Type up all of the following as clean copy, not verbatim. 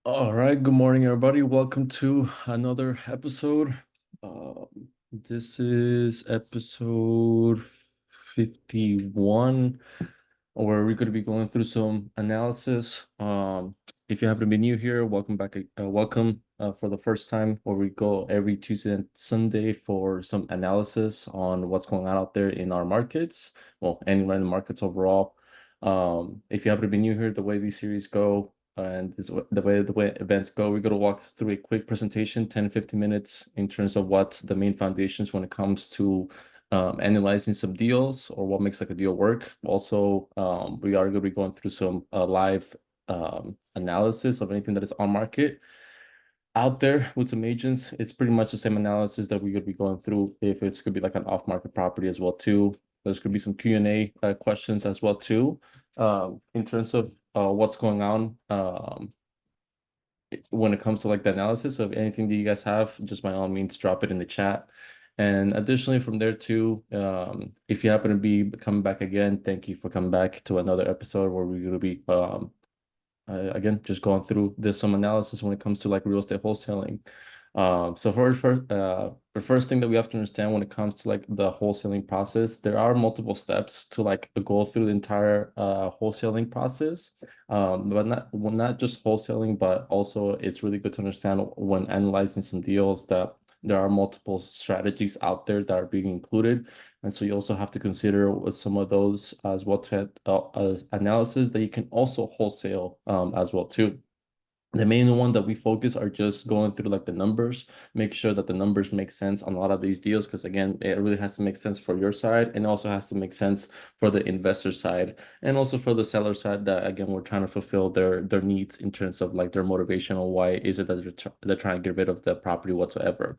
All right, good morning, everybody. Welcome to another episode. This is episode 51, where we're going to be going through some analysis. If you happen to be new here, welcome back. Welcome for the first time, where we go every Tuesday and Sunday for some analysis on what's going on out there in our markets, well, anywhere in the markets overall. If you happen to be new here, the way these series go, and this, the way events go, we're going to walk through a quick presentation, 10-15 minutes, in terms of what's the main foundations when it comes to analyzing some deals or what makes like a deal work. Also, we are going to be going through some live analysis of anything that is on market out there with some agents. It's pretty much the same analysis that we're going to be going through if it's going to be like an off-market property as well too. There's going to be some Q&A questions as well too, in terms of what's going on when it comes to like the analysis of anything that you guys have. Just by all means drop it in the chat. And additionally, from there too, if you happen to be coming back again, thank you for coming back to another episode where we're going to be again just going through some analysis when it comes to like real estate wholesaling. So the first thing that we have to understand when it comes to like the wholesaling process, there are multiple steps to like go through the entire wholesaling process. But not just wholesaling, but also it's really good to understand when analyzing some deals that there are multiple strategies out there that are being included. And so you also have to consider with some of those as well to as analysis that you can also wholesale as well too. The main one that we focus are just going through like the numbers, make sure that the numbers make sense on a lot of these deals, because again, it really has to make sense for your side and also has to make sense for the investor side and also for the seller side, that again, we're trying to fulfill their needs in terms of like their motivation or why is it that they're trying to get rid of the property whatsoever.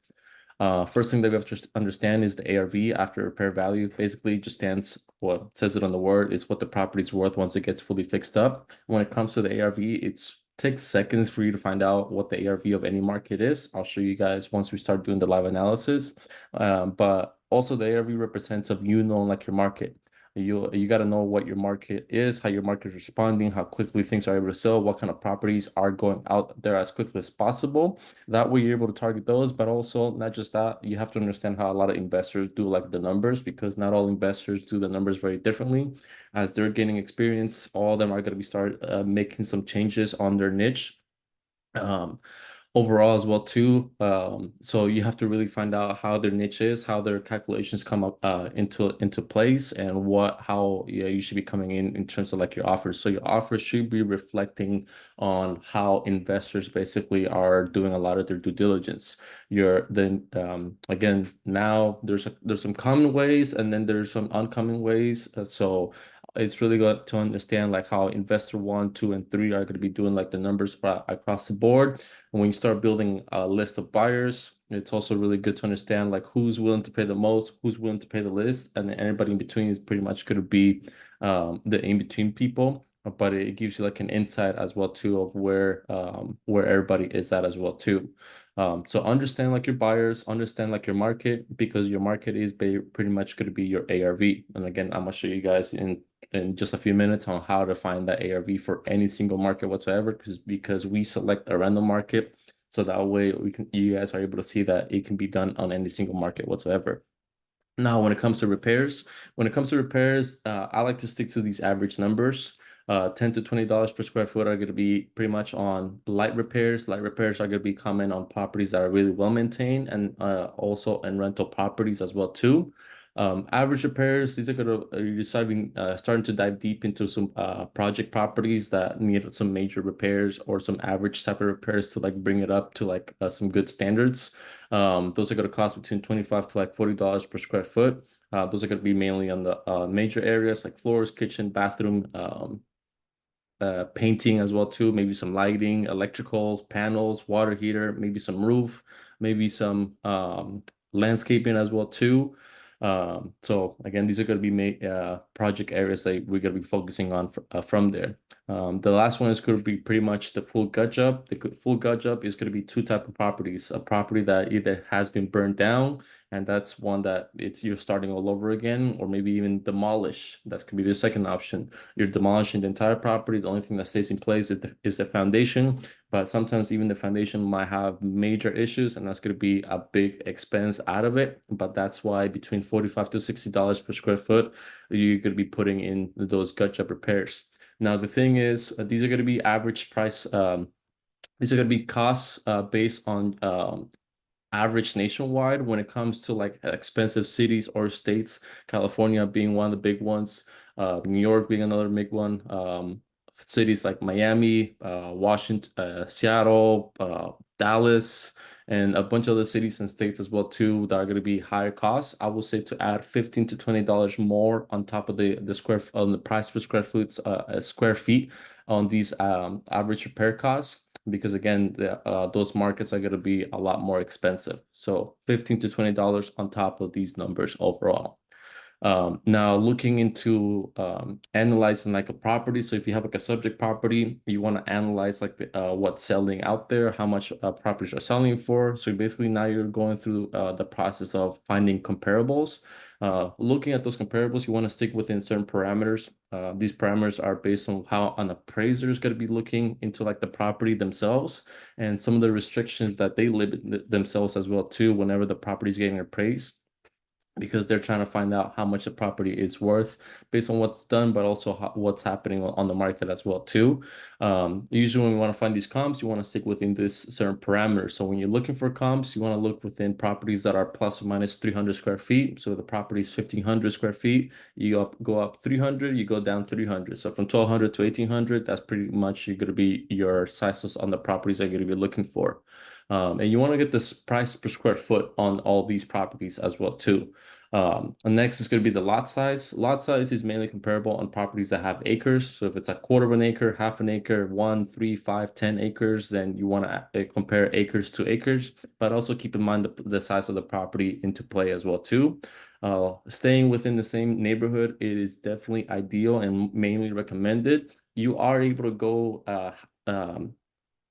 First thing that we have to understand is the ARV, after repair value. Basically just stands, well, says it on the word, it's what the property is worth once it gets fully fixed up. When it comes to the ARV, it takes seconds for you to find out what the ARV of any market is. I'll show you guys once we start doing the live analysis. But also the ARV represents of you knowing like your market. You got to know what your market is, how your market is responding, how quickly things are able to sell, what kind of properties are going out there as quickly as possible. That way you're able to target those, but also not just that, you have to understand how a lot of investors do like the numbers, because not all investors do the numbers very differently. As they're gaining experience, all of them are going to be start making some changes on their niche. Um, Overall as well too. So you have to really find out how their niche is, how their calculations come up into place, and how yeah, you should be coming in terms of like your offers. So your offers should be reflecting on how investors basically are doing a lot of their due diligence. Again, now there's some common ways and then there's some uncommon ways. So it's really good to understand like how investor one, two, and three are going to be doing like the numbers across the board. And when you start building a list of buyers, it's also really good to understand like who's willing to pay the most, who's willing to pay the least, and then everybody in between is pretty much going to be the in-between people. But it gives you like an insight as well too of where everybody is at as well too. So understand like your buyers, understand like your market, because your market is pretty much going to be your ARV. And again, I'm gonna show you guys in just a few minutes on how to find that ARV for any single market whatsoever, because we select a random market, so that way you guys are able to see that it can be done on any single market whatsoever. Now, when it comes to repairs, I like to stick to these average numbers. $10 to $20 per square foot are going to be pretty much on light repairs. Light repairs are going to be common on properties that are really well maintained, and also in rental properties as well too. Average repairs, these are going to you're starting to dive deep into some project properties that need some major repairs or some average type of repairs to like bring it up to like some good standards. Those are going to cost between 25 to like $40 per square foot. Those are going to be mainly on the major areas like floors, kitchen, bathroom, painting as well too, maybe some lighting, electrical panels, water heater, maybe some roof, maybe some landscaping as well too. So again, these are going to be project areas that we're going to be focusing on from there. The last one is going to be pretty much the full gut job. The full gut job is going to be two type of properties: a property that either has been burned down and that's one that you're starting all over again, or maybe even demolish. That could be the second option. You're demolishing the entire property. The only thing that stays in place is the foundation, but sometimes even the foundation might have major issues, and that's going to be a big expense out of it. But that's why between $45 to $60 per square foot, you're going to be putting in those gut job repairs. Now, the thing is, these are going to be average price. These are going to be costs based on average nationwide when it comes to like expensive cities or states, California being one of the big ones, New York being another big one, cities like Miami, Washington, Seattle, Dallas, and a bunch of other cities and states as well too that are going to be higher costs. I will say to add $15 to $20 more on top of the on the price per square feet on these average repair costs, because again, those markets are going to be a lot more expensive. So $15 to $20 on top of these numbers overall. Now looking into analyzing like a property. So if you have like a subject property, you want to analyze like what's selling out there, how much properties are selling for. So basically now you're going through the process of finding comparables. Looking at those comparables, you want to stick within certain parameters. These parameters are based on how an appraiser is going to be looking into like the property themselves, and some of the restrictions that they limit themselves as well too whenever the property is getting appraised, because they're trying to find out how much the property is worth based on what's done, but also what's happening on the market as well too. Usually when we want to find these comps, you want to stick within this certain parameters. So when you're looking for comps, you want to look within properties that are plus or minus 300 square feet. So the property is 1,500 square feet, you go up 300, you go down 300. So from 1,200 to 1,800, that's pretty much going to be your sizes on the properties that you're going to be looking for. And you want to get this price per square foot on all these properties as well too. And next is going to be the lot size. Lot size is mainly comparable on properties that have acres. So if it's a quarter of an acre, half an acre, 1, 3, 5, 10 acres, then you want to compare acres to acres, but also keep in mind the size of the property into play as well too. Staying within the same neighborhood, it is definitely ideal and mainly recommended. You are able to go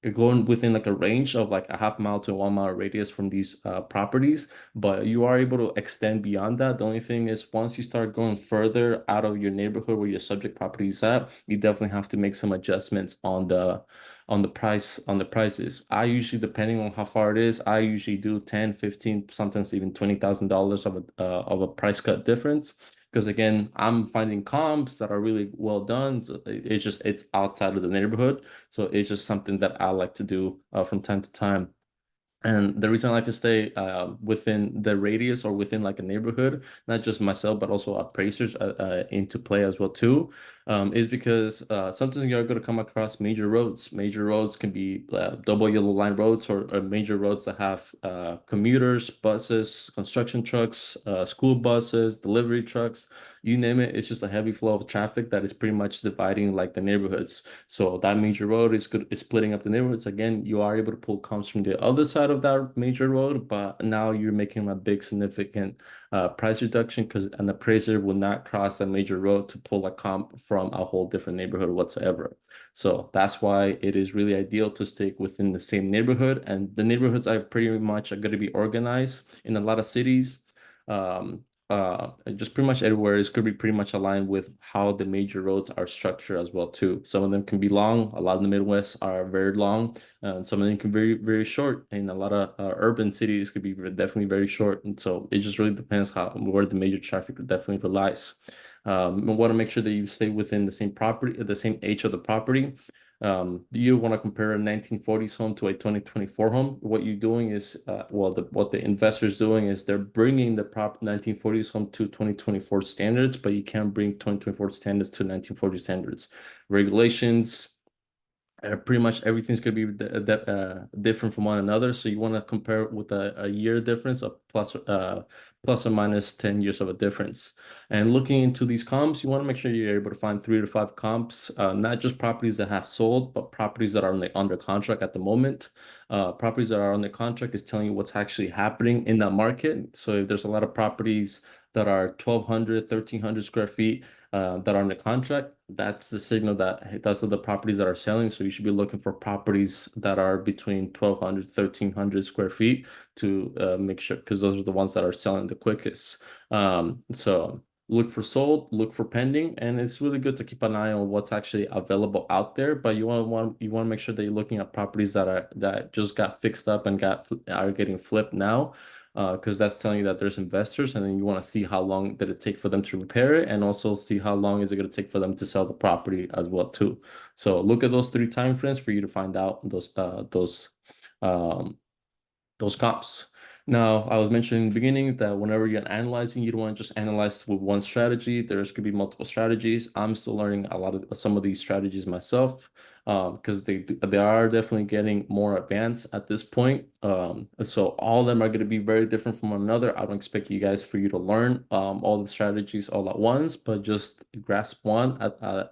you're going within like a range of like a half mile to 1 mile radius from these properties, but you are able to extend beyond that. The only thing is once you start going further out of your neighborhood where your subject property is at, you definitely have to make some adjustments on the prices. I usually, depending on how far it is, I usually do 10, 15, sometimes even $20,000 of a price cut difference. Because again, I'm finding comps that are really well done. So it's outside of the neighborhood. So it's just something that I like to do from time to time. And the reason I like to stay within the radius or within like a neighborhood, not just myself, but also appraisers into play as well too, is because sometimes you're going to come across major roads. Major roads can be double yellow line roads, or major roads that have commuters, buses, construction trucks, school buses, delivery trucks, you name it. It's just a heavy flow of traffic that is pretty much dividing like the neighborhoods. So that major road is splitting up the neighborhoods. Again, you are able to pull comps from the other side of that major road, but now you're making a big significant price reduction, because an appraiser will not cross that major road to pull a comp from a whole different neighborhood whatsoever. So that's why it is really ideal to stick within the same neighborhood, and the neighborhoods are pretty much going to be organized in a lot of cities. Um, just pretty much everywhere is going to be pretty much aligned with how the major roads are structured as well too. Some of them can be long. A lot of the Midwest are very long. Some of them can be very short. And a lot of urban cities could be definitely very short. And so it just really depends where the major traffic definitely relies. You want to make sure that you stay within the same property, the same age of the property. You want to compare a 1940s home to a 2024 home. What you're doing is, what the investor's doing is they're bringing the 1940s home to 2024 standards, but you can't bring 2024 standards to 1940 standards. Regulations, pretty much everything's going to be different from one another. So you want to compare with a year difference of plus or minus 10 years of a difference. And looking into these comps, you want to make sure you're able to find 3 to 5 comps, not just properties that have sold, but properties that are under contract at the moment. Properties that are under contract is telling you what's actually happening in that market. So if there's a lot of properties that are 1,200, 1,300 square feet that are in the contract, that's the signal that hey, those are the properties that are selling. So you should be looking for properties that are between 1,200, 1,300 square feet to make sure, because those are the ones that are selling the quickest. So look for sold, look for pending, and it's really good to keep an eye on what's actually available out there. But you want to make sure that you're looking at properties that just got fixed up and are getting flipped now, because that's telling you that there's investors, and then you want to see how long did it take for them to repair it, and also see how long is it going to take for them to sell the property as well too. So look at those three time frames for you to find out um, those comps. Now, I was mentioning in the beginning that whenever you're analyzing, you don't want to just analyze with one strategy. There's could be multiple strategies. I'm still learning a lot of some of these strategies myself, because they are definitely getting more advanced at this point. So all of them are going to be very different from one another. I don't expect you guys for you to learn all the strategies all at once, but just grasp one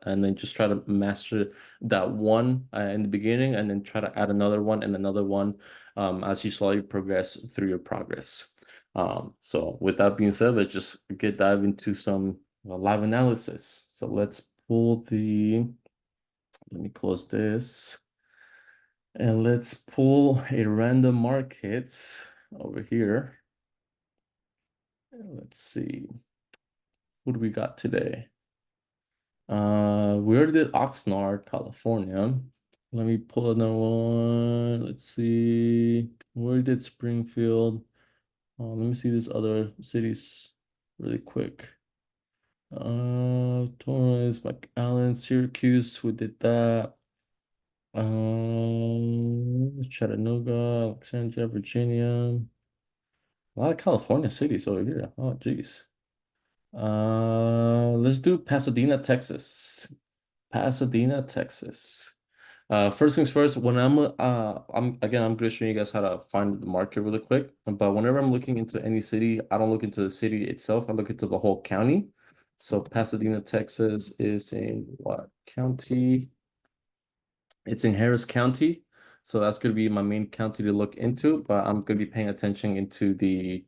and then just try to master that one in the beginning, and then try to add another one and another one as you slowly progress through your progress. So with that being said, let's just dive into some live analysis. So let me close this, and let's pull a random market over here. Let's see, what do we got today? We already did Oxnard, California. Let me pull another one. Let's see. We already did Springfield. Let me see these other cities really quick. Torrance, McAllen, Syracuse, we did that. Chattanooga, Alexandria, Virginia. A lot of California cities over here. Oh, geez. Let's do Pasadena, Texas. Pasadena, Texas. First things first, when I'm gonna show you guys how to find the market really quick. But whenever I'm looking into any city, I don't look into the city itself, I look into the whole county. So Pasadena, Texas is in what county? It's in Harris County. So that's gonna be my main county to look into, but I'm gonna be paying attention into the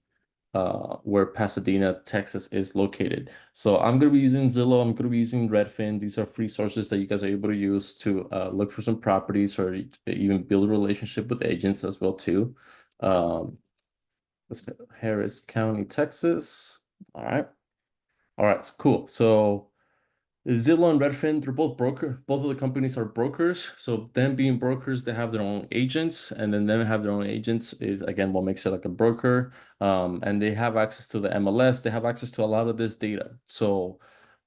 where Pasadena, Texas is located. So I'm going to be using Zillow. I'm going to be using Redfin. These are free sources that you guys are able to use to look for some properties or even build a relationship with agents as well too. Um, let's go Harris County, Texas. All right. All right. Cool. So Zillow and Redfin, they're both broker. Both of the companies are brokers. So them being brokers, they have their own agents, and then them have their own agents is again what makes it like a broker. And they have access to the MLS. They have access to a lot of this data. So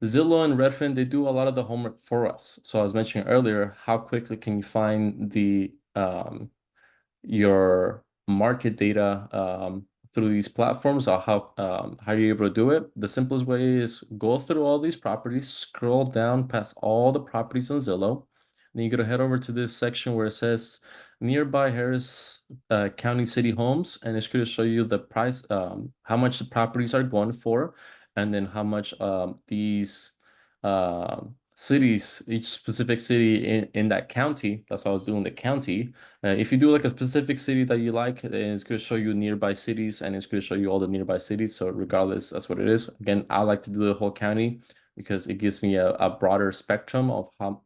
Zillow and Redfin, they do a lot of the homework for us. So I was mentioning earlier, how quickly can you find the your market data through these platforms, or how you're able to do it. The simplest way is go through all these properties, scroll down past all the properties on Zillow. Then you're gonna head over to this section where it says nearby Harris County City Homes, and it's gonna show you the price, how much the properties are going for, and then how much these cities, each specific city in that county. That's what I was doing, the county. If you do like a specific city that you like, then it's going to show you nearby cities, and it's going to show you all the nearby cities. So regardless, that's what it is. Again, I like to do the whole county because it gives me a broader spectrum of how,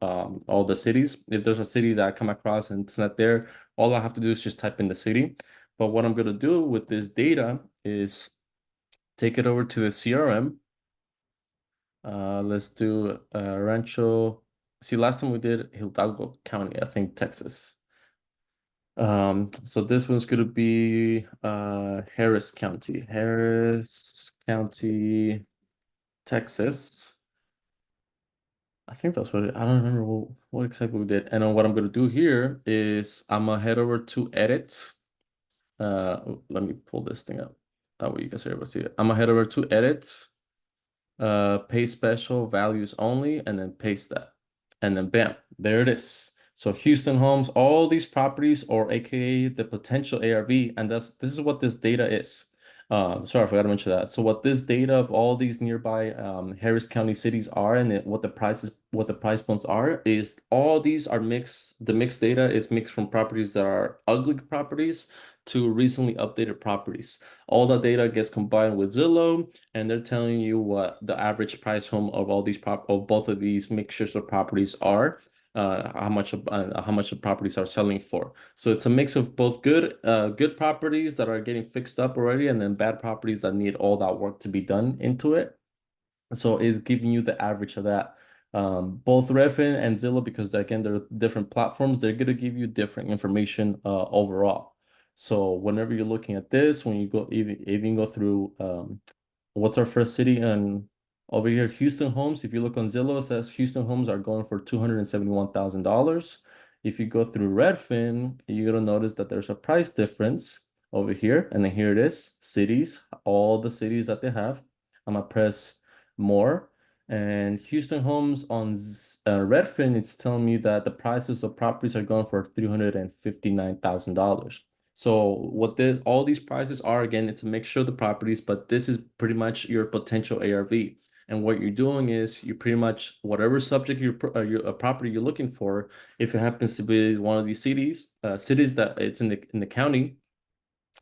all the cities. If there's a city that I come across and it's not there, all I have to do is just type in the city. But what I'm going to do with this data is take it over to the CRM. Let's do Rancho. See, last time we did Hidalgo County, I think Texas. So this one's gonna be Harris County. Harris County, Texas. I think that's what I don't remember what exactly we did. And then what I'm gonna do here is I'm gonna head over to edit. Let me pull this thing up. That way you guys are able to see it. I'm gonna head over to edit, pay special values only, and then paste that. And then bam, there it is. So Houston Homes, all these properties, or AKA the potential ARV, and this is what this data is. Sorry, I forgot to mention that. So what this data of all these nearby Harris County cities are, and what the price points are, is all these are mixed. The mixed data is mixed from properties that are ugly properties to recently updated properties. All the data gets combined with Zillow, and they're telling you what the average price home of all these of both of these mixtures of properties are. How much the properties are selling for. So it's a mix of both good properties that are getting fixed up already, and then bad properties that need all that work to be done into it. So it's giving you the average of that. Both Redfin and Zillow, because again, they're different platforms, they're going to give you different information overall. So whenever you're looking at this, when you go even go through what's our first city? And over here, Houston homes. If you look on Zillow, it says Houston homes are going for $271,000. If you go through Redfin, you're gonna notice that there's a price difference over here, and then here it is, cities, all the cities that they have. I'm gonna press more, and Houston homes on Redfin, it's telling me that the prices of properties are going for $359,000. So what all these prices are, again, it's a mixture of the properties, but this is pretty much your potential ARV. And what you're doing is you pretty much whatever subject your property you're looking for, if it happens to be one of these cities that it's in the county,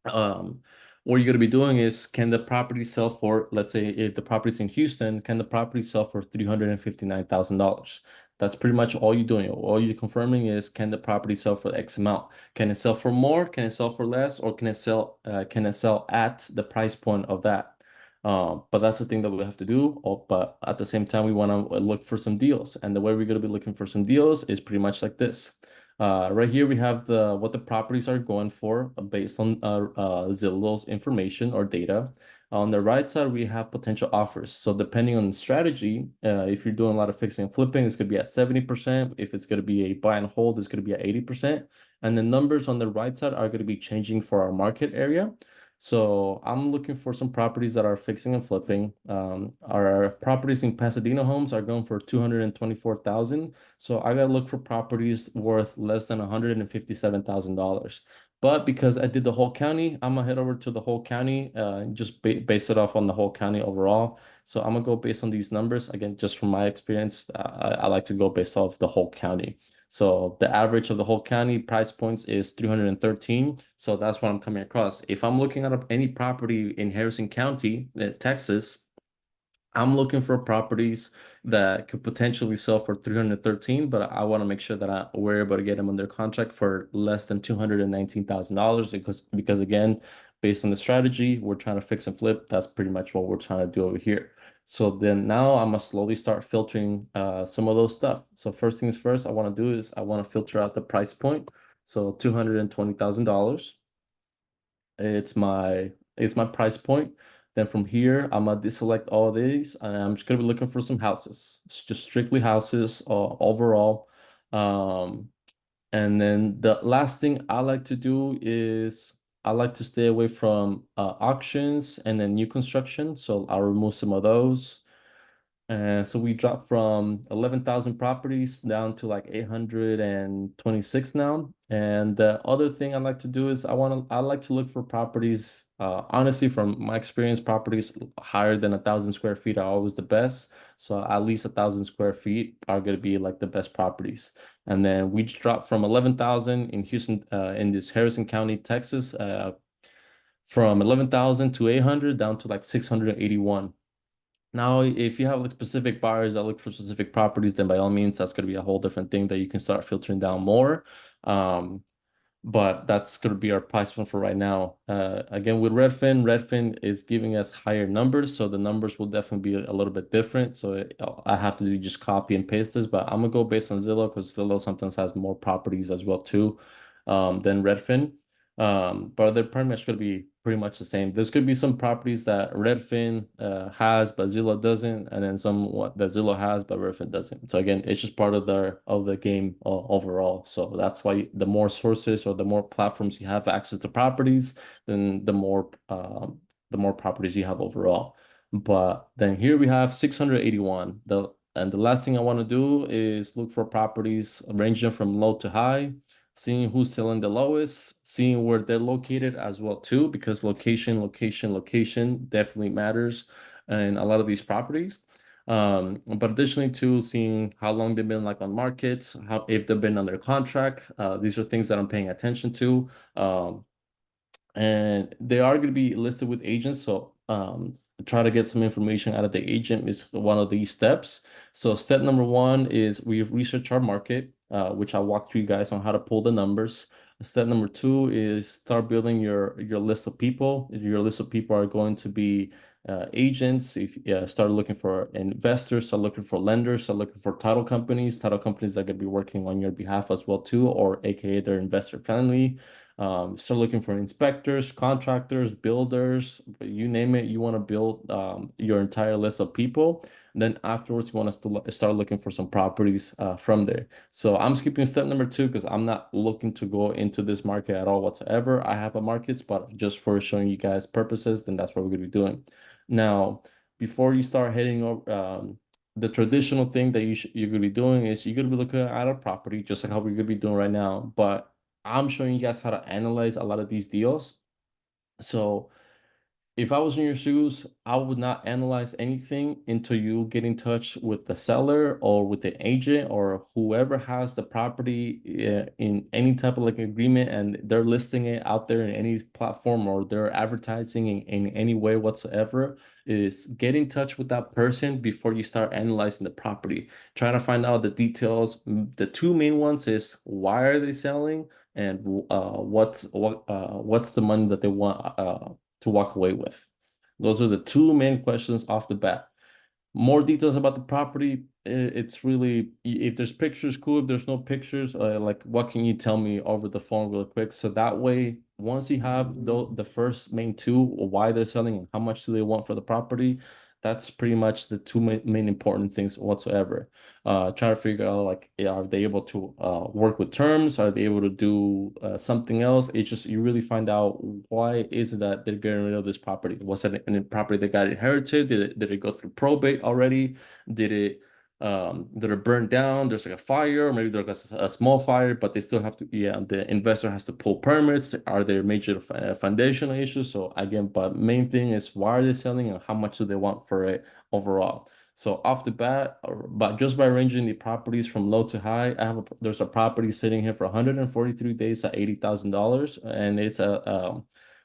um, what you're going to be doing is, can the property sell for, let's say if the property's in Houston, can the property sell for $359,000? That's pretty much all you're doing. All you're confirming is, can the property sell for X amount? Can it sell for more? Can it sell for less? Or can it sell at the price point of that? But that's the thing that we have to do. But at the same time, we want to look for some deals. And the way we're going to be looking for some deals is pretty much like this. Right here we have what the properties are going for based on Zillow's information or data. On the right side, we have potential offers. So depending on the strategy, if you're doing a lot of fixing and flipping, it's going to be at 70%. If it's going to be a buy and hold, it's going to be at 80%. And the numbers on the right side are going to be changing for our market area. So I'm looking for some properties that are fixing and flipping. Our properties in Pasadena homes are going for 224,000. So I gotta look for properties worth less than $157,000. But because I did the whole county, I'm gonna head over to the whole county, and just base it off on the whole county overall. So I'm gonna go based on these numbers. Again, just from my experience, I like to go based off the whole county. So the average of the whole county price points is 313. So that's what I'm coming across. If I'm looking at any property in Harrison County, Texas, I'm looking for properties that could potentially sell for 313, but I want to make sure that we're able to get them under contract for less than $219,000, because again, based on the strategy, we're trying to fix and flip. That's pretty much what we're trying to do over here. So then now I'm gonna slowly start filtering some of those stuff. So first things first, I want to do is I want to filter out the price point. So $220,000. It's my price point. Then from here, I'm gonna deselect all of these, and I'm just gonna be looking for some houses. It's just strictly houses overall. Um, and then the last thing I like to do is I like to stay away from auctions and then new construction. So I'll remove some of those. And so we dropped from 11,000 properties down to like 826 now. And the other thing I like to do is I like to look for properties. Honestly, from my experience, properties higher than 1,000 square feet are always the best. So at least 1,000 square feet are going to be like the best properties. And then we just dropped from 11,000 in Houston, in this Harrison County, Texas, from 11,000 to 800 down to like 681. Now, if you have like specific buyers that look for specific properties, then by all means, that's going to be a whole different thing that you can start filtering down more. Um, but that's going to be our price point for right now. Again, with Redfin is giving us higher numbers, so the numbers will definitely be a little bit different. So I have to just copy and paste this, but I'm gonna go based on Zillow because Zillow sometimes has more properties as well too, than Redfin. But they're pretty much going to be pretty much the same. There's going to be some properties that Redfin has, but Zillow doesn't, and then some what that Zillow has, but Redfin doesn't. So again, it's just part of the game overall. So that's why the more sources or the more platforms you have access to properties, then the more properties you have overall. But then here we have 681. The last thing I want to do is look for properties ranging from low to high, seeing who's selling the lowest, seeing where they're located as well too, because location definitely matters in a lot of these properties. But additionally too, seeing how long they've been like on markets, how if they've been under contract. These are things that I'm paying attention to. and they are going to be listed with agents. So try to get some information out of the agent is one of these steps. So step number one is we research our market, which I walked through you guys on how to pull the numbers. Step number two is start building your list of people. Your list of people are going to be agents. If start looking for investors, start looking for lenders, start looking for title companies that are going to be working on your behalf as well too, or AKA they're investor friendly. Start looking for inspectors, contractors, builders, you name it. You want to build your entire list of people. Then afterwards, you want to start looking for some properties from there. So I'm skipping step number two because I'm not looking to go into this market at all whatsoever. I have a markets, but just for showing you guys purposes, then that's what we're going to be doing. Now, before you start heading over, the traditional thing that you're going to be doing is you're going to be looking at a property, just like how we're going to be doing right now. But I'm showing you guys how to analyze a lot of these deals. So if I was in your shoes, I would not analyze anything until you get in touch with the seller or with the agent or whoever has the property in any type of like agreement and they're listing it out there in any platform or they're advertising in any way whatsoever. Is get in touch with that person before you start analyzing the property. Try to find out the details. The two main ones is why are they selling and what's the money that they want to walk away with. Those are the two main questions off the bat. More details about the property. It's really, if there's pictures, cool. If there's no pictures, like what can you tell me over the phone real quick? So that way, once you have the first main two, why they're selling and how much do they want for the property, that's pretty much the two main important things whatsoever. Try to figure out like, are they able to work with terms? Are they able to do something else? It's just you really find out why is it that they're getting rid of this property? Was it a property that got inherited? Did it go through probate already? Did it burn down? There's like a fire, or maybe there's a small fire, but they still have to, yeah, the investor has to pull permits. Are there major foundational issues? So again, but main thing is why are they selling and how much do they want for it overall? So off the bat, but just by arranging the properties from low to high, there's a property sitting here for 143 days at $80,000, and it's a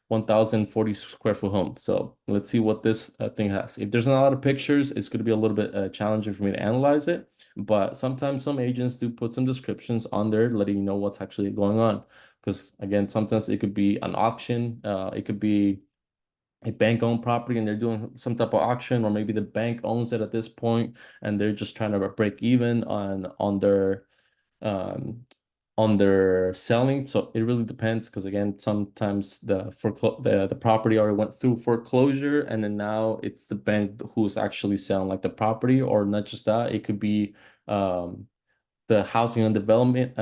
1,040 square foot home. So let's see what this thing has. If there's not a lot of pictures, it's going to be a little bit challenging for me to analyze it. But sometimes some agents do put some descriptions on there, letting you know what's actually going on. Because again, sometimes it could be an auction, it could be a bank-owned property and they're doing some type of auction, or maybe the bank owns it at this point and they're just trying to break even um on their selling. So it really depends because again, sometimes the property already went through foreclosure and then now it's the bank who's actually selling like the property, or not just that, it could be um the housing and development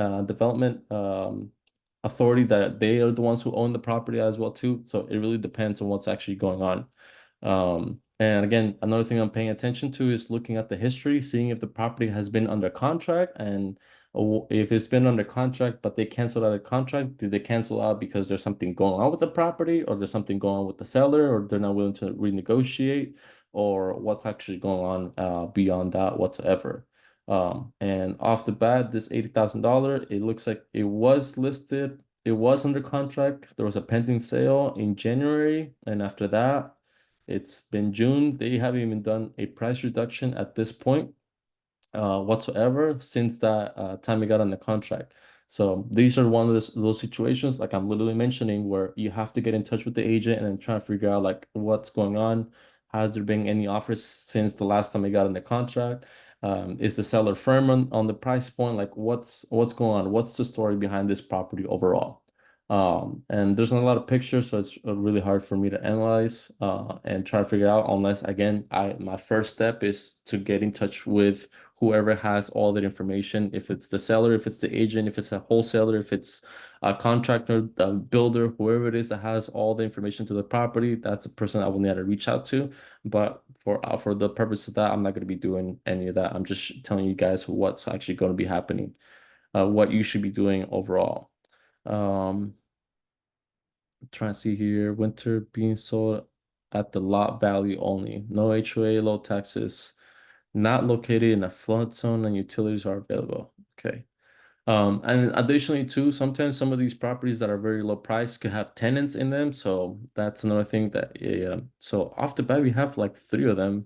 authority that they are the ones who own the property as well too. So it really depends on what's actually going on. And again, another thing I'm paying attention to is looking at the history, seeing if the property has been under contract, and if it's been under contract, but they canceled out a contract, did they cancel out because there's something going on with the property, or there's something going on with the seller, or they're not willing to renegotiate, or what's actually going on beyond that whatsoever. And off the bat, this $80,000, it looks like it was listed, it was under contract. There was a pending sale in January, and after that, it's been June. They haven't even done a price reduction at this point whatsoever since that time we got on the contract. So these are one of those situations, like I'm literally mentioning, where you have to get in touch with the agent and then try to figure out like what's going on. Has there been any offers since the last time we got on the contract? Is the seller firm on the price point? Like what's going on? What's the story behind this property overall? And there's not a lot of pictures, so it's really hard for me to analyze and try to figure out unless again, my first step is to get in touch with whoever has all that information, if it's the seller, if it's the agent, if it's a wholesaler, if it's a contractor, the builder, whoever it is that has all the information to the property, that's a person I will need to reach out to. But for the purpose of that, I'm not going to be doing any of that. I'm just telling you guys what's actually going to be happening, what you should be doing overall. Um, Trying to see here, winter being sold at the lot value only, no HOA, low taxes, not located in a flood zone, and utilities are available. Okay. And additionally too, sometimes some of these properties that are very low price could have tenants in them. So that's another thing that, yeah. So off the bat, we have like three of them.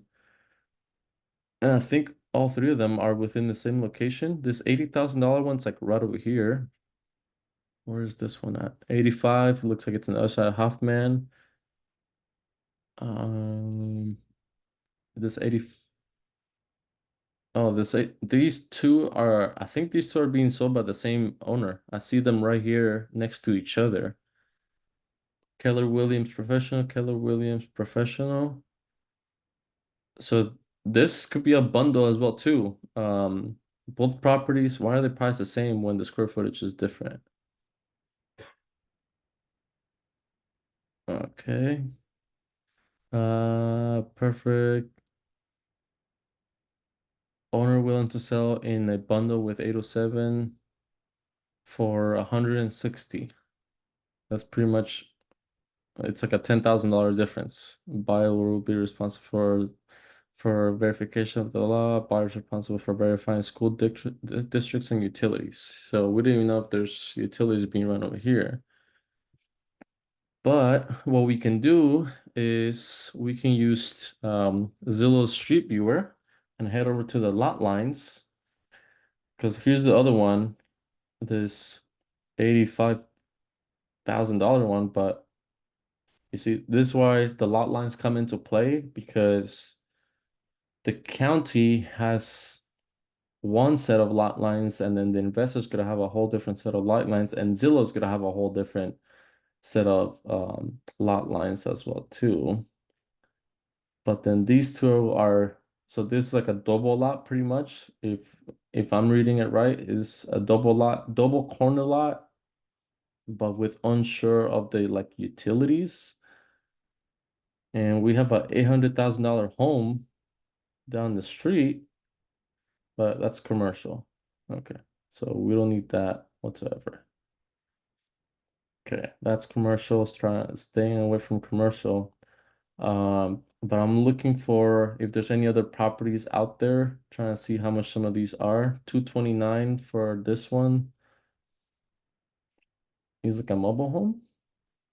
And I think all three of them are within the same location. This $80,000 one's like right over here. Where is this one at? 85. It looks like it's on the other side of Hoffman. Um, this 80. Oh, these two are, I think these two are being sold by the same owner. I see them right here next to each other. Keller Williams Professional, Keller Williams Professional. So this could be a bundle as well too. Both properties, why are they priced the same when the square footage is different? Okay. Perfect. Owner willing to sell in a bundle with 807 for 160. That's pretty much, it's like a $10,000 difference. Buyer will be responsible for verification of the law. Buyers responsible for verifying school districts and utilities. So we don't even know if there's utilities being run over here. But what we can do is we can use Zillow's Street Viewer and head over to the lot lines. Because here's the other one, this $85,000 one, but you see, this is why the lot lines come into play because the county has one set of lot lines, and then the investor's gonna have a whole different set of lot lines, and Zillow's gonna have a whole different set of lot lines as well too. But then these two are, so this is like a double lot pretty much. If I'm reading it right, is a double lot, double corner lot, but with unsure of the like utilities. And we have a $800,000 home down the street, but that's commercial. Okay, so we don't need that whatsoever. Okay, that's commercial. Staying away from commercial. But I'm looking for if there's any other properties out there, trying to see how much some of these are. 229 for this one. Is like a mobile home.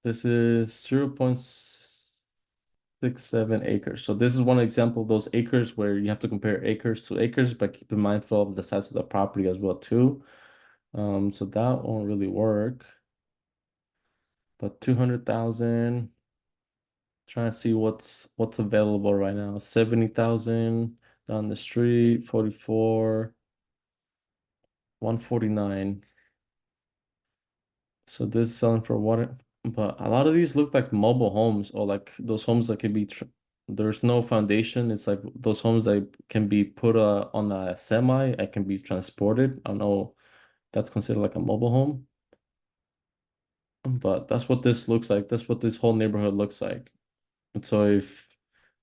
This is 0.67 acres. So this is one example of those acres where you have to compare acres to acres, but keep in mindful of the size of the property as well too. So that won't really work. But 200,000. Trying to see what's available right now. 70,000 down the street, 44, 149. So this is selling for what? But a lot of these look like mobile homes or like those homes that can be there's no foundation. It's like those homes that can be put on a semi and can be transported. I don't know, that's considered like a mobile home, but that's what this looks like. That's what this whole neighborhood looks like. And so if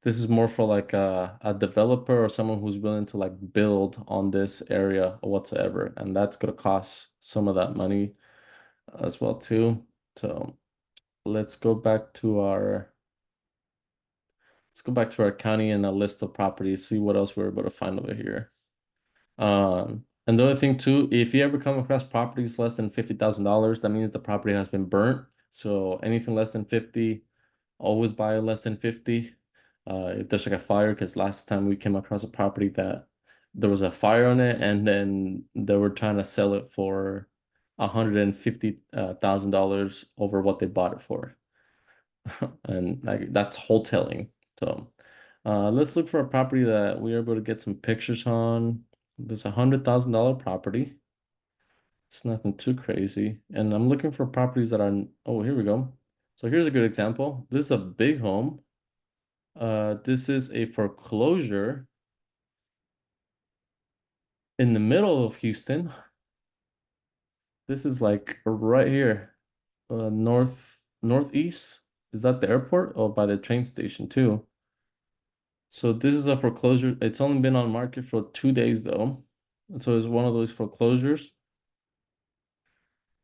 this is more for like a developer or someone who's willing to like build on this area or whatsoever, and that's gonna cost some of that money as well too. So let's go back to our county and a list of properties, see what else we're able to find over here. And the other thing too, if you ever come across properties less than $50,000, that means the property has been burnt. So anything less than 50, always buy less than 50. If there's like a fire, because last time we came across a property that there was a fire on it, and then they were trying to sell it for $150,000 over what they bought it for. And like that's wholesaling. So let's look for a property that we are able to get some pictures on. There's $100,000 property. It's nothing too crazy. And I'm looking for properties that are, oh, here we go. So here's a good example. This is a big home. This is a foreclosure in the middle of Houston. This is like right here, northeast. Is that the airport? Oh, by the train station too. So this is a foreclosure. It's only been on market for 2 days though. So it's one of those foreclosures.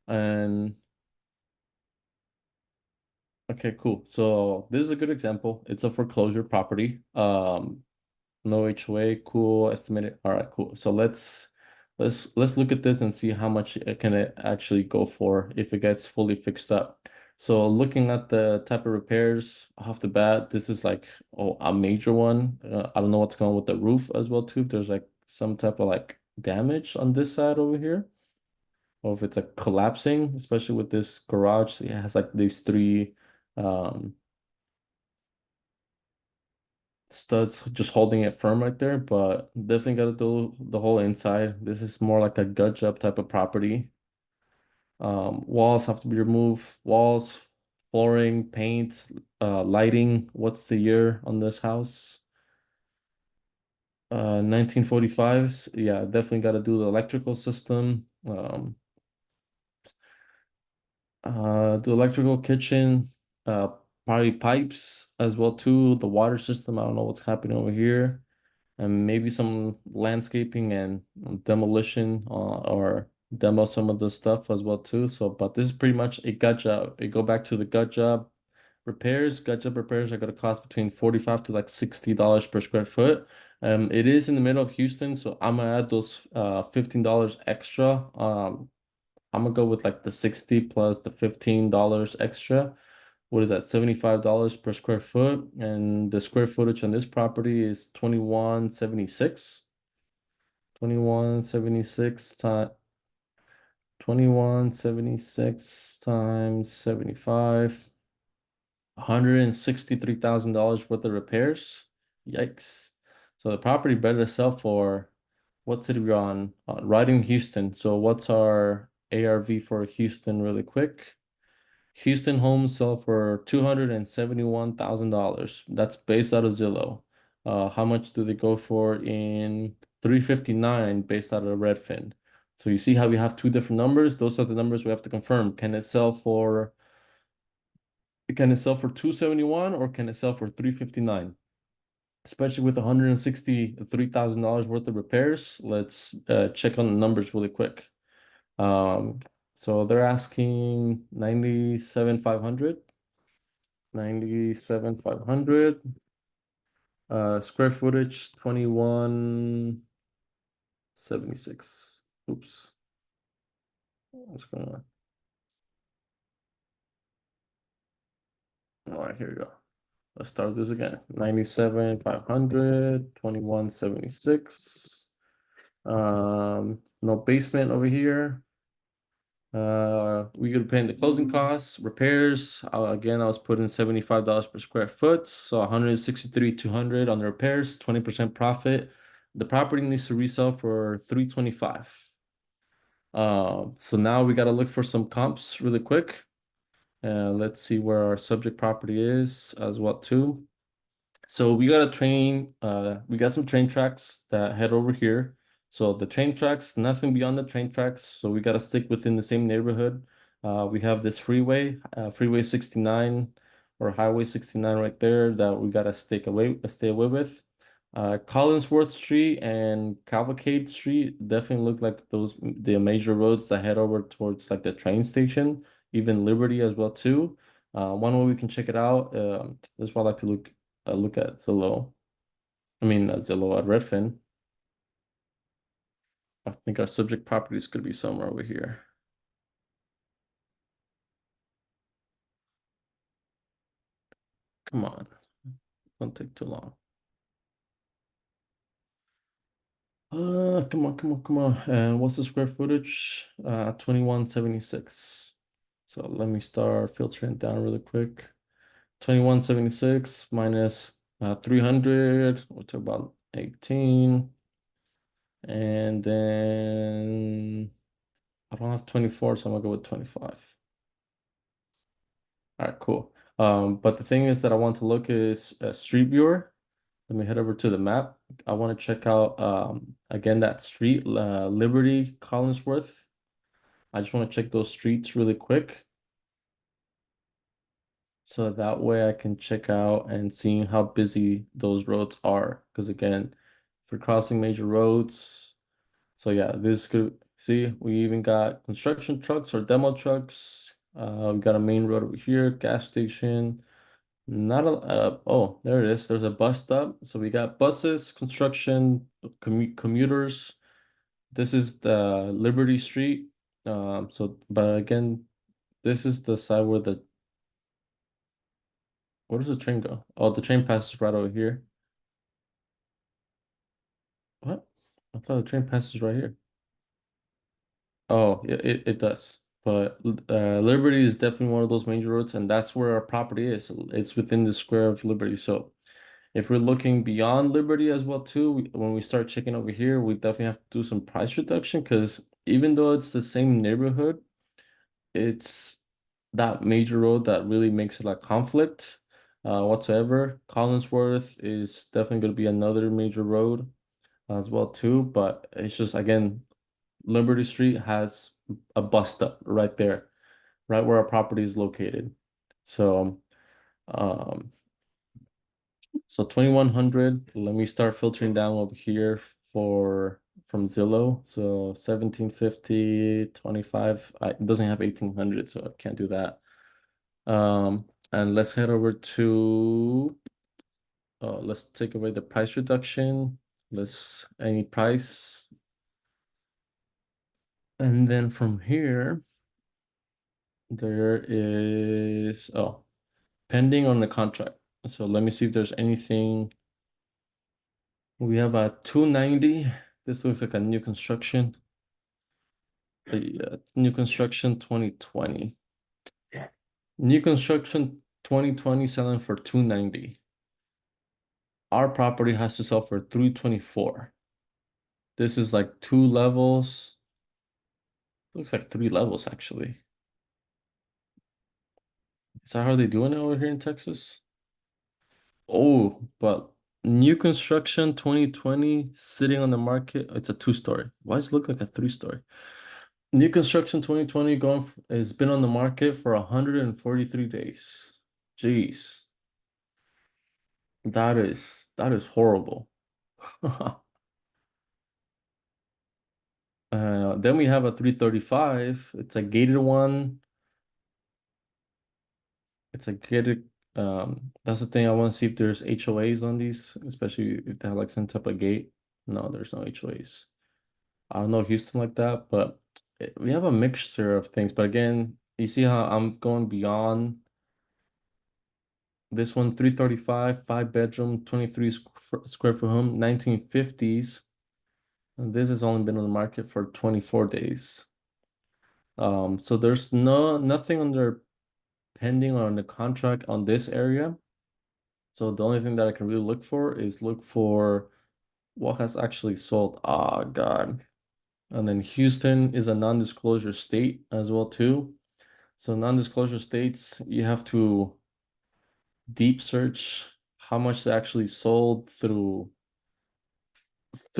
And okay, cool. So this is a good example. It's a foreclosure property. No HOA, cool, estimated. All right, cool. So let's let's look at this and see how much it can it actually go for if it gets fully fixed up. So looking at the type of repairs off the bat, this is like a major one. I don't know what's going on with the roof as well too. There's like some type of like damage on this side over here, or if it's like collapsing, especially with this garage. It has like these three um studs just holding it firm right there, but definitely got to do the whole inside. This is more like a gut job type of property. Walls have to be removed. Walls, flooring, paint, lighting. What's the year on this house? 1945s. Yeah, definitely got to do the electrical system. The electrical kitchen, uh, probably pipes as well too. The water system. I don't know what's happening over here, and maybe some landscaping and demolition or demo some of the stuff as well too. So, but this is pretty much a gut job. It go back to the gut job repairs. Gut job repairs are going to cost between 45 to like $60 per square foot. It is in the middle of Houston, so I'm gonna add those $15 extra. I'm gonna go with like the 60 plus the $15 extra. What is that? $75 per square foot. And the square footage on this property is 2176. 2176 times 2176 times 75. $163,000 worth of repairs. Yikes. So the property better sell for what city we're on? Right in Houston. So what's our ARV for Houston really quick? Houston homes sell for $271,000. That's based out of Zillow. How much do they go for in 359 based out of Redfin? So you see how we have two different numbers? Those are the numbers we have to confirm. Can it sell for 271 or can it sell for 359? Especially with $163,000 worth of repairs. Let's check on the numbers really quick. Um, so they're asking 97,500. 97,500. Square footage 2176. Oops. What's going on? All right, here we go. Let's start this again. 97,500, 2176. No basement over here. We could pay the closing costs, repairs. Again, I was putting $75 per square foot, so 163,200 on the repairs, 20% profit. The property needs to resell for 325. So now we got to look for some comps really quick. Let's see where our subject property is as well too. So we got some train tracks that head over here. So the train tracks, nothing beyond the train tracks. So we got to stick within the same neighborhood. We have this freeway, Freeway 69 or Highway 69 right there that we got to stay away with. Collinsworth Street and Cavalcade Street definitely look like the major roads that head over towards like the train station, even Liberty as well too. One way we can check it out. This is what I like to look at Zillow. I mean, Zillow at Redfin. I think our subject properties could be somewhere over here. Come on, don't take too long. Come on, come on, come on. And what's the square footage? 2176. So let me start filtering down really quick. 2176 minus 300, we're to about 18. And then I don't have 24, so I'm gonna go with 25. All right, cool. But the thing is that I want to look is Street Viewer. Let me head over to the map. I want to check out again that street, Liberty, Collinsworth. I just want to check those streets really quick, so that way I can check out and see how busy those roads are. Because again, if we're crossing major roads, so yeah, this could see we even got construction trucks or demo trucks. We got a main road over here, gas station. Not a oh, there it is. There's a bus stop. So we got buses, construction, commuters. This is the Liberty Street. But again, this is the side where where does the train go? Oh, the train passes right over here. What? I thought the train passes right here. Oh, yeah, it does. But Liberty is definitely one of those major roads, and that's where our property is. It's within the square of Liberty. So if we're looking beyond Liberty as well too, when we start checking over here, we definitely have to do some price reduction because even though it's the same neighborhood, it's that major road that really makes it like conflict whatsoever. Collinsworth is definitely going to be another major road as well too, but it's just again Liberty Street has a bus stop right there, right where our property is located. So, um, so 2100. Let me start filtering down over here for from Zillow. So 1750, 25. It doesn't have 1800, so I can't do that. And let's head over to let's take away the price reduction. Let's any price. And then from here, there is pending on the contract. So let me see if there's anything. We have a 290. This looks like a new construction. New construction 2020. New construction 2020 selling for 290. Our property has to sell for 324. This is like two levels. Looks like three levels actually. Is that how they doing it over here in Texas? Oh, but new construction 2020 sitting on the market. It's a two-story. Why does it look like a three-story? New construction 2020 has been on the market for 143 days. Jeez, that is horrible. Then we have a 335. It's a gated one. It's a gated. That's the thing. I want to see if there's HOAs on these, especially if they have like some type of gate. No, there's no HOAs. I don't know Houston like that, but we have a mixture of things. But again, you see how I'm going beyond this one, 335, five bedroom, 23 square foot home, 1950s. And this has only been on the market for 24 days. So there's nothing under pending or on the contract on this area. So the only thing that I can really look for is look for what has actually sold. Ah, God. And then Houston is a non-disclosure state as well too. So non-disclosure states, you have to deep search how much they actually sold through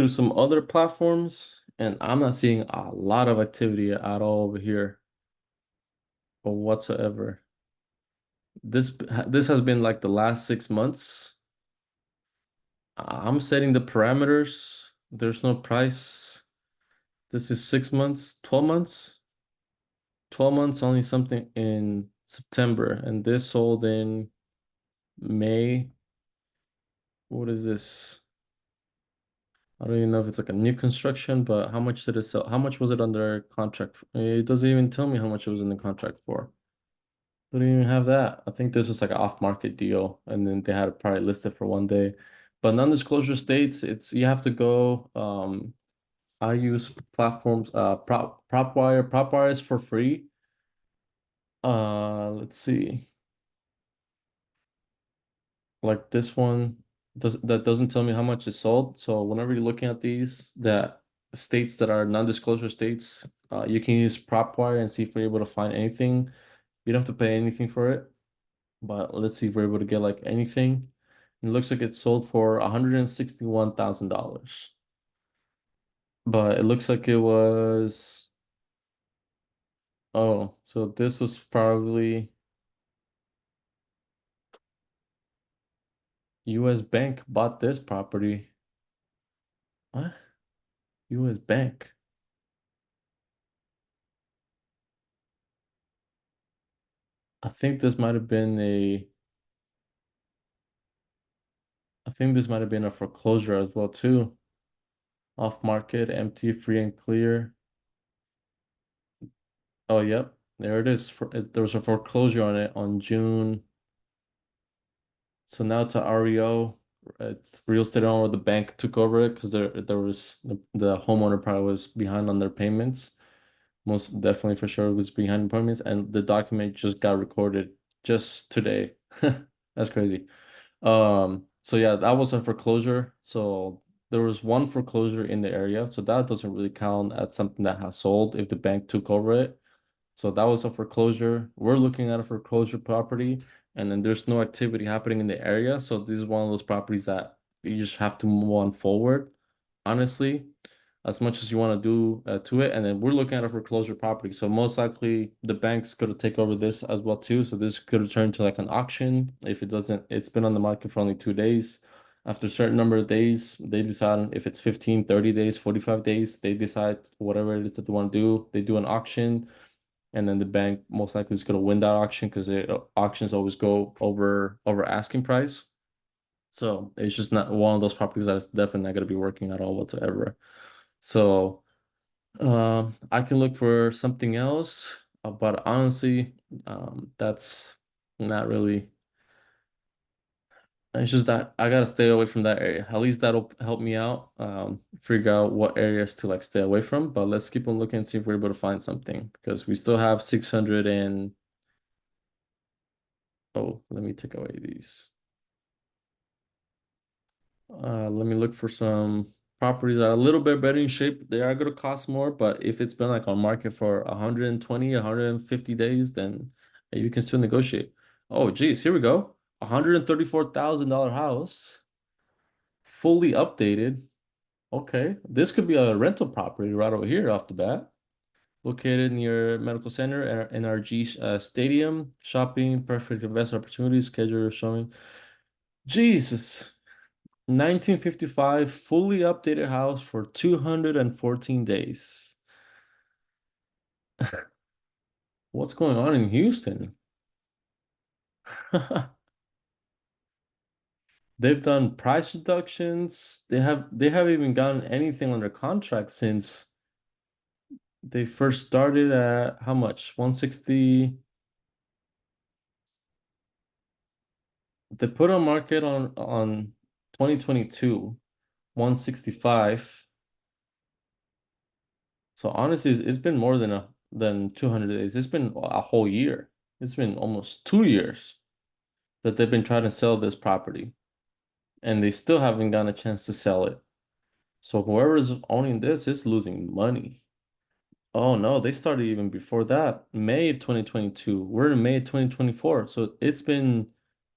some other platforms, and I'm not seeing a lot of activity at all over here or whatsoever. This has been like the last 6 months. I'm setting the parameters. There's no price. This is 6 months, 12 months. 12 months, only something in September, and this sold in May. What is this? I don't even know if it's like a new construction, but how much did it sell? How much was it under contract? It doesn't even tell me how much it was in the contract for. They don't even have that. I think this is like an off-market deal, and then they had it probably listed for one day. But non-disclosure states, it's you have to go. I use platforms, PropWire. PropWire is for free. Let's see. Like this one that doesn't tell me how much is sold. So whenever you're looking at these that states that are non-disclosure states, you can use PropWire and see if we're able to find anything. You don't have to pay anything for it, but let's see if we're able to get like anything. It looks like it sold for $161,000. But it looks like it was so this was probably US Bank bought this property. What? US Bank. I think this might have been a I think this might have been a foreclosure as well too. Off market, empty, free and clear. Oh, yep. There it is. There was a foreclosure on it on June. So now to REO. It's real estate owner, the bank took over it because there was the homeowner probably was behind on their payments. Most definitely for sure was behind payments, and the document just got recorded just today. That's crazy. So yeah, that was a foreclosure. So there was one foreclosure in the area. So that doesn't really count as something that has sold if the bank took over it. So that was a foreclosure. We're looking at a foreclosure property, and then there's no activity happening in the area. So this is one of those properties that you just have to move on forward, honestly, as much as you want to do to it. And then we're looking at a foreclosure property. So most likely the bank's going to take over this as well too. So this could turn to like an auction. If it doesn't, it's been on the market for only 2 days. After a certain number of days, they decide if it's 15, 30 days, 45 days, they decide whatever it is that they want to do. They do an auction, and then the bank most likely is going to win that auction because auctions always go over asking price. So it's just not one of those properties that is definitely not going to be working at all whatsoever. So I can look for something else, but honestly, that's not really. It's just that I gotta stay away from that area. At least that'll help me out, figure out what areas to like stay away from. But let's keep on looking and see if we're able to find something because we still have 600 and oh, let me take away these. Let me look for some properties that are a little bit better in shape. They are gonna cost more, but if it's been like on market for 120, 150 days, then you can still negotiate. Oh, geez, here we go. $134,000 house, fully updated. Okay, this could be a rental property right over here off the bat. Located near medical center and NRG stadium, shopping, perfect investment opportunities, schedule showing. Jesus. 1955 fully updated house for 214 days. What's going on in Houston? They've done price reductions. They haven't even gotten anything under contract since they first started at how much? 160. They put on market on 2022, 165. So honestly, it's been more than 200 days. It's been a whole year. It's been almost 2 years that they've been trying to sell this property, and they still haven't gotten a chance to sell it. So whoever is owning this is losing money. Oh no, they started even before that, May of 2022. We're in May of 2024. So it's been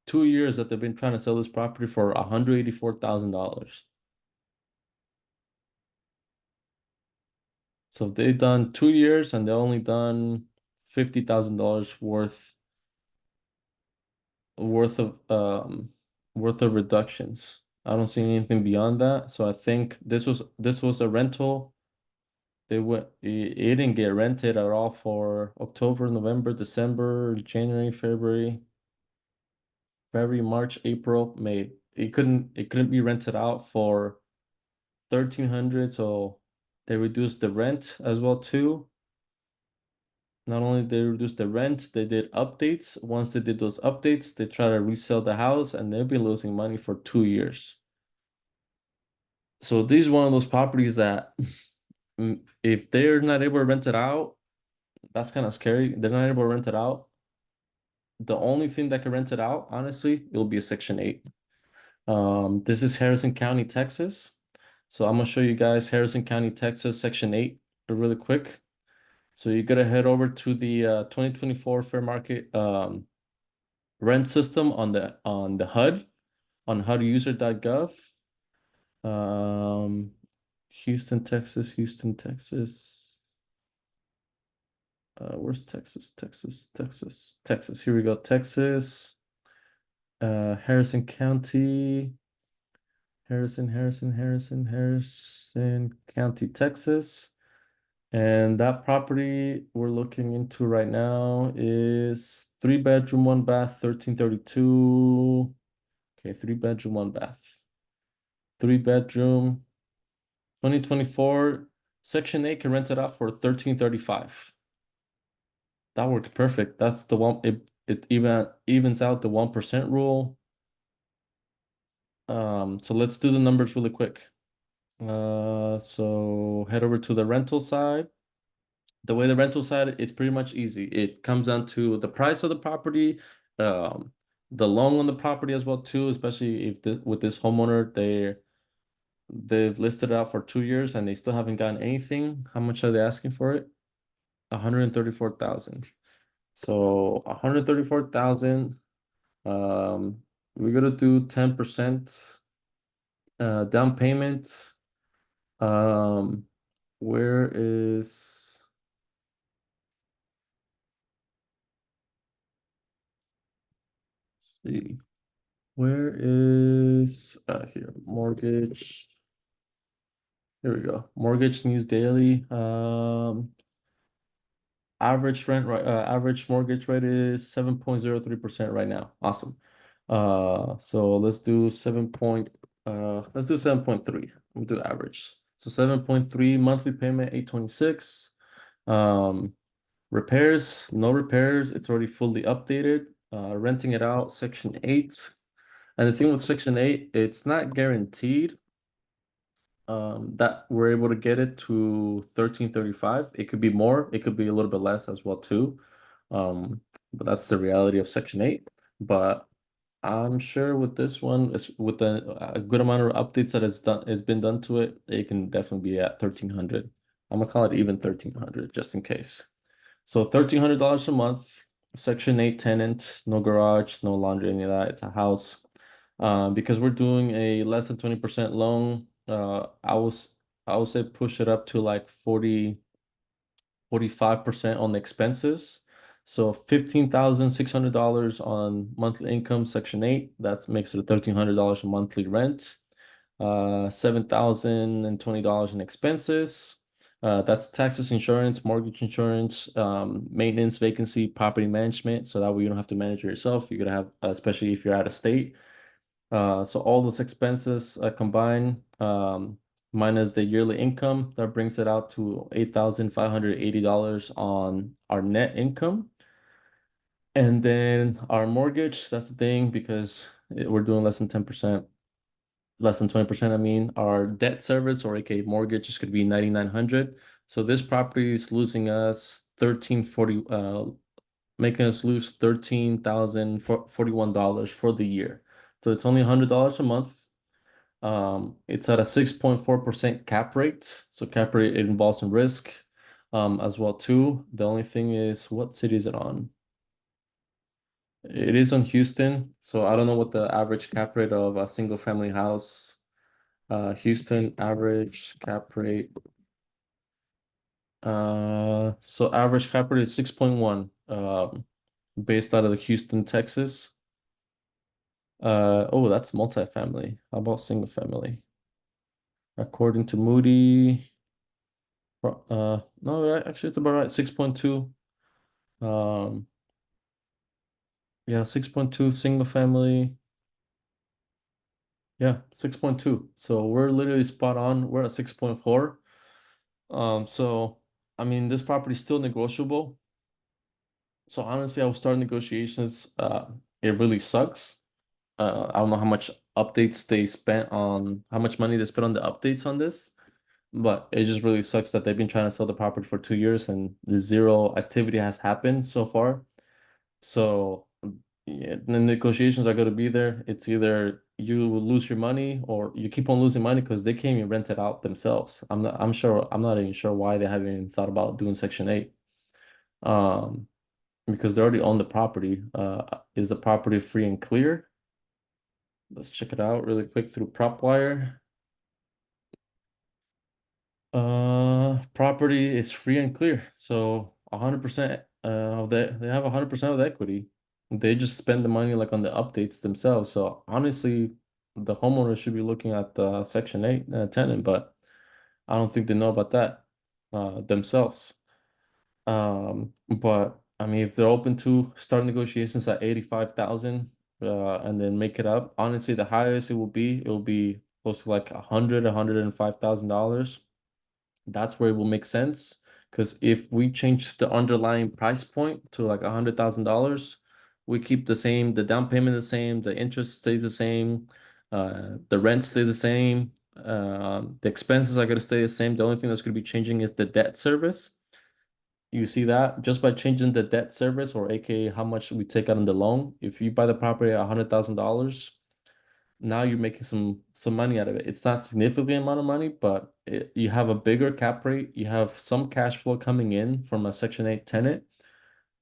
2 years that they've been trying to sell this property for $184,000. So they've done 2 years and they only done $50,000 worth of worth of reductions. I don't see anything beyond that. So I think this was a rental. It didn't get rented at all for October, November, December, January, February, March, April, May. It couldn't be rented out for 1,300, so they reduced the rent as well too. Not only did they reduce the rent, they did updates. Once they did those updates, they try to resell the house and they've been losing money for 2 years. So this is one of those properties that if they're not able to rent it out, that's kind of scary. They're not able to rent it out. The only thing that can rent it out, honestly, it'll be a Section 8. This is Harrison County, Texas. So I'm gonna show you guys Harrison County, Texas, Section 8 really quick. So you gotta head over to the 2024 fair market rent system on the HUD on HUDuser.gov. Um, Houston, Texas, Houston, Texas. Where's Texas? Texas, Texas, Texas. Here we go. Texas, Harrison County, Harrison County, Texas. And that property we're looking into right now is 3 bedroom, 1 bath, 1332. Okay, 3 bedroom, 1 bath. 3 bedroom, 2024, Section 8 can rent it out for 1335. That works perfect. That's the one it evens out the 1% rule. So let's do the numbers really quick. So head over to the rental side. The way the rental side, it's pretty much easy. It comes down to the price of the property, um, the loan on the property as well too, especially if with this homeowner, they've listed it out for 2 years and they still haven't gotten anything. How much are they asking for it? 134,000. So 134,000. Um, we're gonna do 10% down payment. Um, where is let's see. Where is here mortgage? Here we go. Mortgage news daily. Average rent right average mortgage rate is 7.03% right now. Awesome. So let's do 7.3. We'll do average. So 7.3 monthly payment 826. Um repairs, no repairs, it's already fully updated. Renting it out, section 8. And the thing with section 8, it's not guaranteed that we're able to get it to 1335. It could be more, it could be a little bit less as well too. But that's the reality of section 8. But I'm sure with this one, with a good amount of updates that it's been done to it, it can definitely be at 1300. I'm gonna call it even 1300 just in case. So $1,300 a month, section 8 tenant, no garage, no laundry, any of that. It's a house. Because we're doing a less than 20% loan, I would say push it up to like 45% on the expenses. So $15,600 on monthly income, section 8, that makes it $1,300 a monthly rent. $7,020 in expenses. That's taxes, insurance, mortgage insurance, maintenance, vacancy, property management. So that way you don't have to manage it yourself. You're gonna have, especially if you're out of state. So all those expenses combined, minus the yearly income, that brings it out to $8,580 on our net income. And then our mortgage, that's the thing, because we're doing less than 10%, less than 20%, I mean, our debt service or aka mortgage is going to be 9,900. So this property is losing us 1340, making us lose $13,041 for the year. So it's only $100 a month. It's at a 6.4% cap rate. So cap rate, it involves some risk as well too. The only thing is, what city is it on? It is on Houston. So I don't know what the average cap rate of a single family house. Houston average cap rate. So average cap rate is 6.1, based out of the Houston, Texas. Oh, that's multifamily. How about single family? According to Moody, no, actually it's about right. 6.2. Um, yeah, 6.2 single family. Yeah, 6.2. So we're literally spot on. We're at 6.4. So I mean, this property is still negotiable. So honestly, I will start negotiations. It really sucks. I don't know how much money they spent on the updates on this, but it just really sucks that they've been trying to sell the property for 2 years and the zero activity has happened so far. So yeah, the negotiations are going to be there. It's either you will lose your money or you keep on losing money because they can't even rent it out themselves. I'm not even sure why they haven't even thought about doing Section 8. Um, because they already own the property. Is the property free and clear? Let's check it out really quick through PropWire. Property is free and clear. So 100% of that, they have 100% of the equity. They just spend the money like on the updates themselves. So honestly, the homeowner should be looking at the Section 8 tenant, but I don't think they know about that themselves. But I mean, if they're open to start negotiations at 85,000, and then make it up, honestly, the highest it will be close to like $105,000, that's where it will make sense. Because if we change the underlying price point to like $100,000, we keep the down payment the same, the interest stays the same, the rent stays the same, the expenses are going to stay the same. The only thing that's going to be changing is the debt service. You see that just by changing the debt service, or aka how much we take out on the loan. If you buy the property at $100,000, now you're making some money out of it. It's not significant amount of money, but you have a bigger cap rate. You have some cash flow coming in from a Section 8 tenant.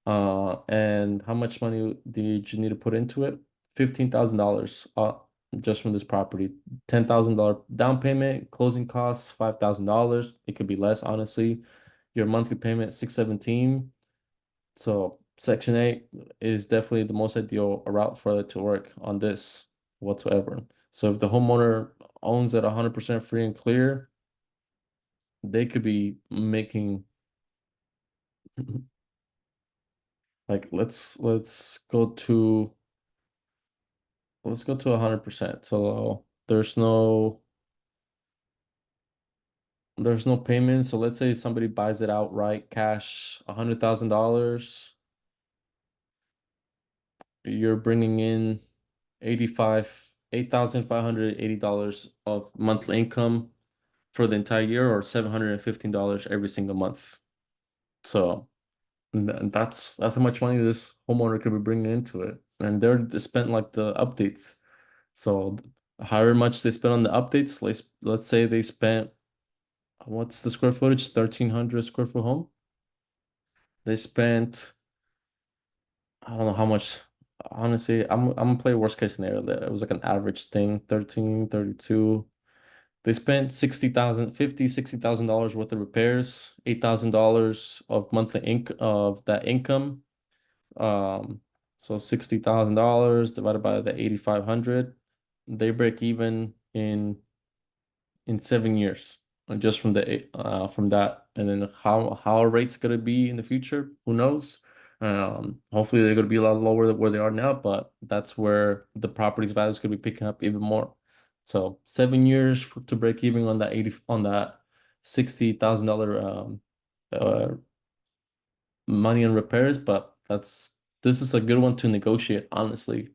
And how much money did you need to put into it? $15,000 just from this property. $10,000 down payment, closing costs, $5,000. It could be less, honestly. Your monthly payment, 617. So Section 8 is definitely the most ideal route for it to work on this whatsoever. So if the homeowner owns it 100% free and clear, they could be making like let's go to 100%. So there's no payment. So let's say somebody buys it outright cash, $100,000. You're bringing in 8,580 dollars of monthly income for the entire year, or $715 every single month. So that's how much money this homeowner could be bringing into it. And they spent like the updates. So however much they spent on the updates, let's say they spent, what's the square footage? 1,300 square foot home. They spent, I don't know how much. Honestly, I'm gonna play worst case scenario that it was like an average thing, 1332. They spent 60,000 dollars worth of repairs, $8,000 of monthly of that income. Um, so $60,000 divided by the 8,500, they break even in 7 years, and just from that. And then how our rates gonna be in the future, who knows? Hopefully they're gonna be a lot lower than where they are now, but that's where the property's value is gonna be picking up even more. So 7 years to break even on that $60,000 uh money on repairs. But this is a good one to negotiate, honestly.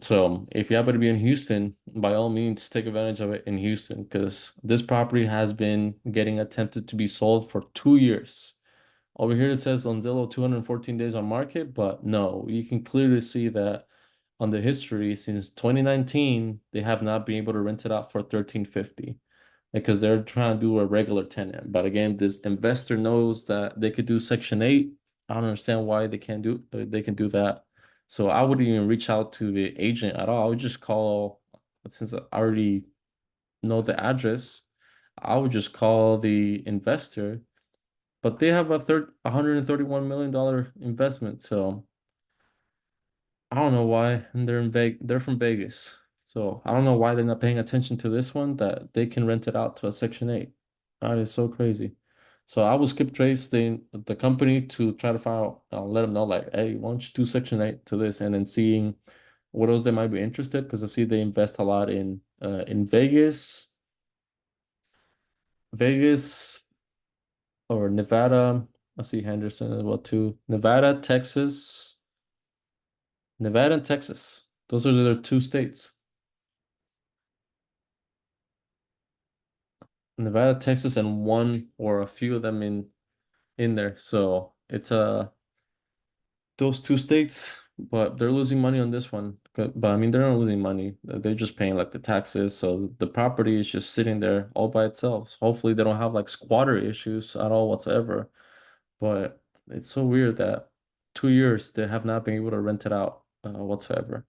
So if you happen to be in Houston, by all means, take advantage of it in Houston, because this property has been getting attempted to be sold for 2 years. Over here it says on Zillow 214 days on market, but no, you can clearly see that on the history since 2019, they have not been able to rent it out for 1350, because they're trying to do a regular tenant. But again, this investor knows that they could do Section 8. I don't understand why they can do that. So I wouldn't even reach out to the agent at all. I would just call, since I already know the address, I would just call the investor. But they have a $131 million investment. So I don't know why, and they're from Vegas. So I don't know why they're not paying attention to this one, that they can rent it out to a Section 8. That is so crazy. So I will skip trace the company to try to find out, I'll let them know like, hey, why don't you do Section 8 to this, and then seeing what else they might be interested, because I see they invest a lot in Vegas or Nevada. I see Henderson as well too. Nevada and Texas. Those are the two states. Nevada, Texas, and one or a few of them in there. So it's those two states, but they're losing money on this one. But I mean, they're not losing money. They're just paying like the taxes. So the property is just sitting there all by itself. Hopefully they don't have like squatter issues at all whatsoever. But it's so weird that 2 years they have not been able to rent it out whatsoever.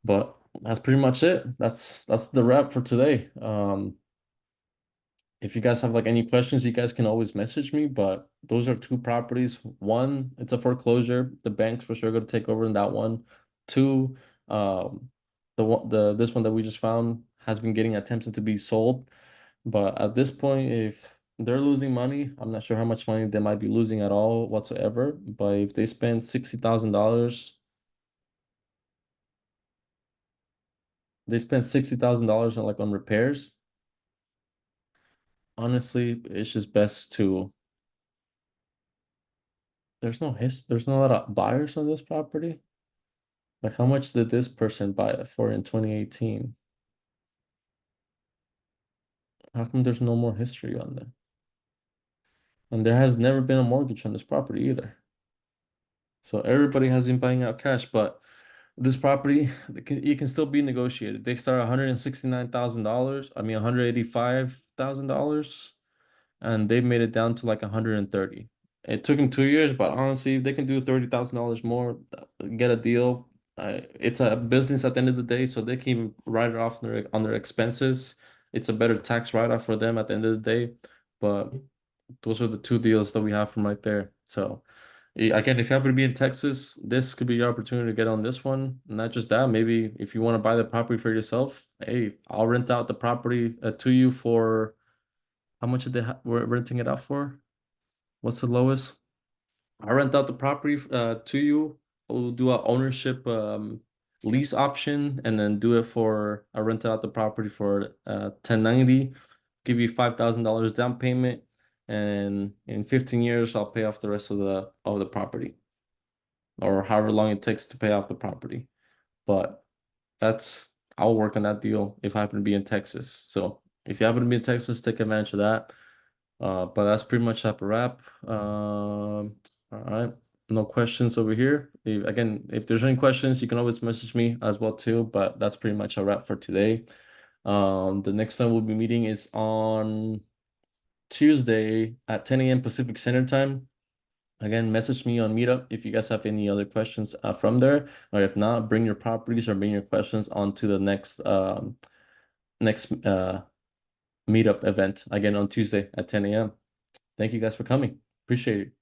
But that's pretty much it. That's the wrap for today. If you guys have like any questions, you guys can always message me. But those are two properties. One, it's a foreclosure. The bank's for sure going to take over in that one. Two, the this one that we just found has been getting attempted to be sold. But at this point, if they're losing money, I'm not sure how much money they might be losing at all whatsoever. But if they spend $60,000, They spent $60,000 on on repairs. Honestly, it's just best to there's not a lot of buyers on this property. Like how much did this person buy it for in 2018? How come there's no more history on them? And there has never been a mortgage on this property either. So everybody has been buying out cash, but this property it can still be negotiated. They start $169,000. I mean $185,000, and they made it down to like 130. It took them 2 years, but honestly, if they can do $30,000 more, get a deal. It's a business at the end of the day, so they can even write it off on their expenses. It's a better tax write-off for them at the end of the day. But those are the two deals that we have from right there. So again, if you happen to be in Texas, this could be your opportunity to get on this one. Not just that, maybe if you want to buy the property for yourself, hey, I'll rent out the property to you for how much did they were renting it out for? What's the lowest? I rent out the property to you. We'll do a ownership lease option and then do it for I rent out the property for 1090, give you $5,000 down payment, and in 15 years I'll pay off the rest of the property or however long it takes to pay off the property. But I'll work on that deal if I happen to be in Texas. So if you happen to be in Texas, take advantage of that. But that's pretty much up a wrap. All right. No questions over here. Again, if there's any questions, you can always message me as well too. But that's pretty much a wrap for today. The next time we'll be meeting is on Tuesday at 10 a.m. Pacific Standard Time. Again, message me on Meetup if you guys have any other questions from there, or if not, bring your properties or bring your questions onto the next Meetup event again on Tuesday at 10 a.m. Thank you guys for coming. Appreciate it.